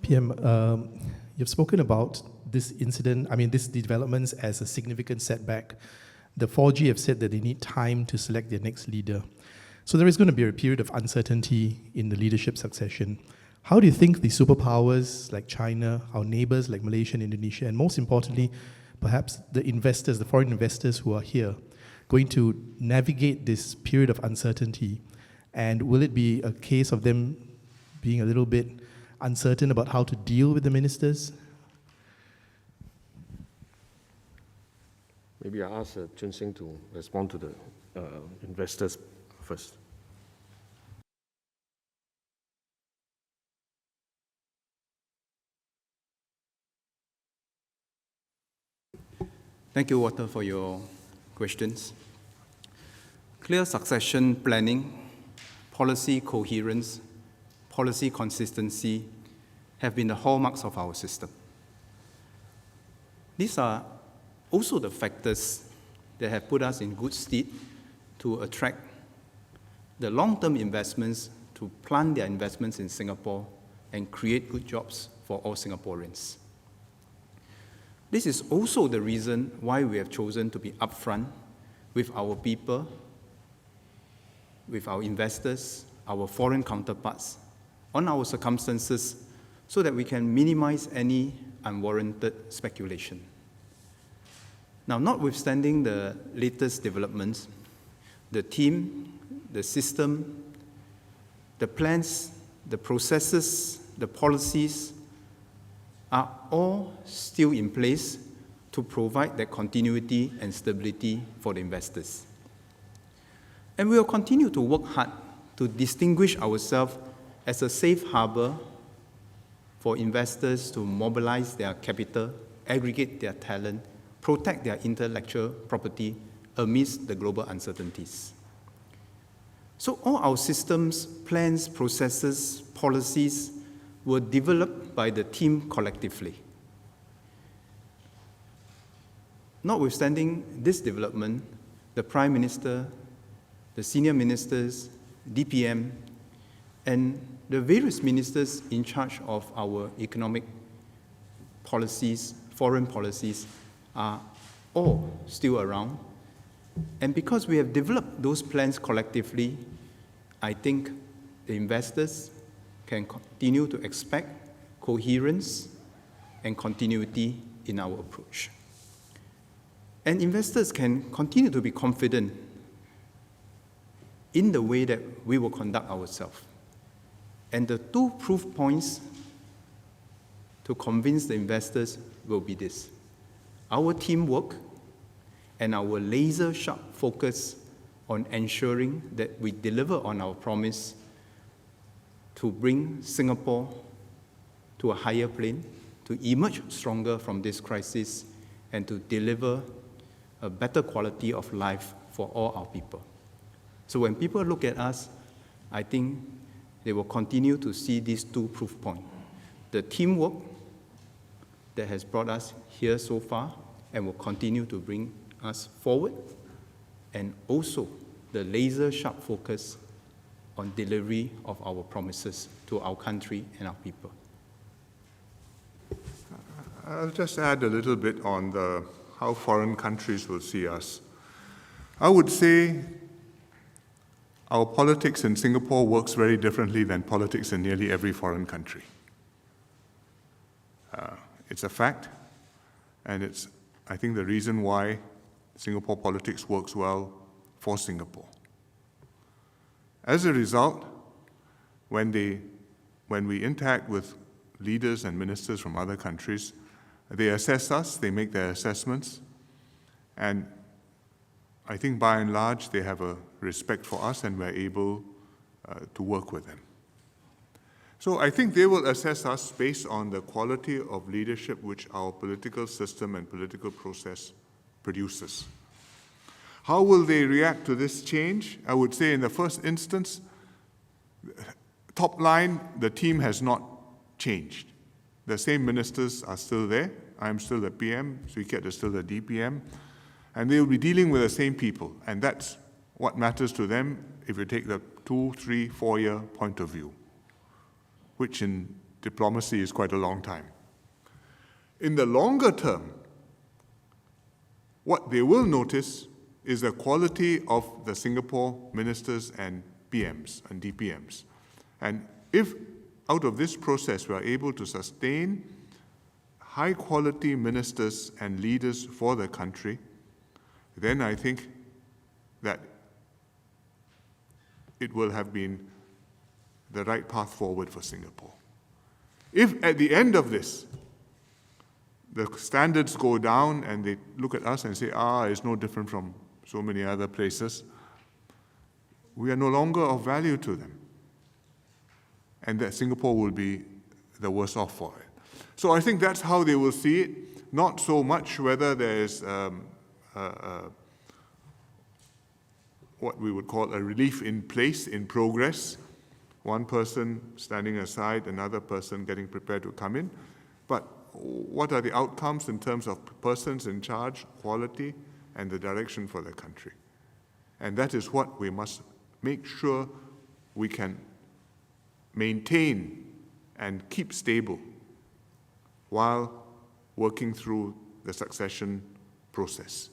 PM, you've spoken about this incident, these developments as a significant setback. The 4G have said that they need time to select their next leader. So there is going to be a period of uncertainty in the leadership succession. How do you think the superpowers like China, our neighbors like Malaysia and Indonesia, and most importantly, perhaps the investors, the foreign investors who are here, going to navigate this period of uncertainty? And will it be a case of them being a little bit uncertain about how to deal with the ministers? Maybe I ask Choon Siang to respond to the investors first. Thank you, Walter, for your questions. Clear succession planning, policy coherence, policy consistency have been the hallmarks of our system. These are also the factors that have put us in good stead to attract the long-term investments to plant their investments in Singapore and create good jobs for all Singaporeans. This is also the reason why we have chosen to be upfront with our people, with our investors, our foreign counterparts, on our circumstances, so that we can minimize any unwarranted speculation. Now, notwithstanding the latest developments, the team, the system, the plans, the processes, the policies are all still in place to provide that continuity and stability for the investors. And we will continue to work hard to distinguish ourselves as a safe harbor for investors to mobilize their capital, aggregate their talent, protect their intellectual property amidst the global uncertainties. So all our systems, plans, processes, policies were developed by the team collectively. Notwithstanding this development, the Prime Minister, the senior ministers, DPM, and the various ministers in charge of our economic policies, foreign policies, are all still around. And because we have developed those plans collectively, I think the investors can continue to expect coherence and continuity in our approach. And investors can continue to be confident in the way that we will conduct ourselves. And the two proof points to convince the investors will be this: our teamwork and our laser-sharp focus on ensuring that we deliver on our promise to bring Singapore to a higher plane, to emerge stronger from this crisis, and to deliver a better quality of life for all our people. So when people look at us, I think they will continue to see these two proof points: the teamwork that has brought us here so far and will continue to bring us forward, and also the laser-sharp focus on delivery of our promises to our country and our people. I'll just add a little bit on how foreign countries will see us. I would say our politics in Singapore works very differently than politics in nearly every foreign country. It's a fact, and it's, I think, the reason why Singapore politics works well for Singapore. As a result, when we interact with leaders and ministers from other countries, they assess us, they make their assessments, and I think by and large they have a respect for us and we're able to work with them. So I think they will assess us based on the quality of leadership which our political system and political process produces. How will they react to this change? I would say in the first instance, top line, the team has not changed. The same ministers are still there. I'm still the PM, Swee Keat is still the DPM, and they will be dealing with the same people, and that's what matters to them if you take the 2, 3, 4-year point of view, which in diplomacy is quite a long time. In the longer term, what they will notice is the quality of the Singapore ministers and PMs and DPMs. And if out of this process we are able to sustain high-quality ministers and leaders for the country, then I think that it will have been the right path forward for Singapore. If at the end of this, the standards go down and they look at us and say, it's no different from so many other places, we are no longer of value to them. And that Singapore will be the worse off for it. So I think that's how they will see it, not so much whether there's what we would call a relief in place, in progress, one person standing aside, another person getting prepared to come in, but what are the outcomes in terms of persons in charge, quality, and the direction for the country. And that is what we must make sure we can maintain and keep stable while working through the succession process.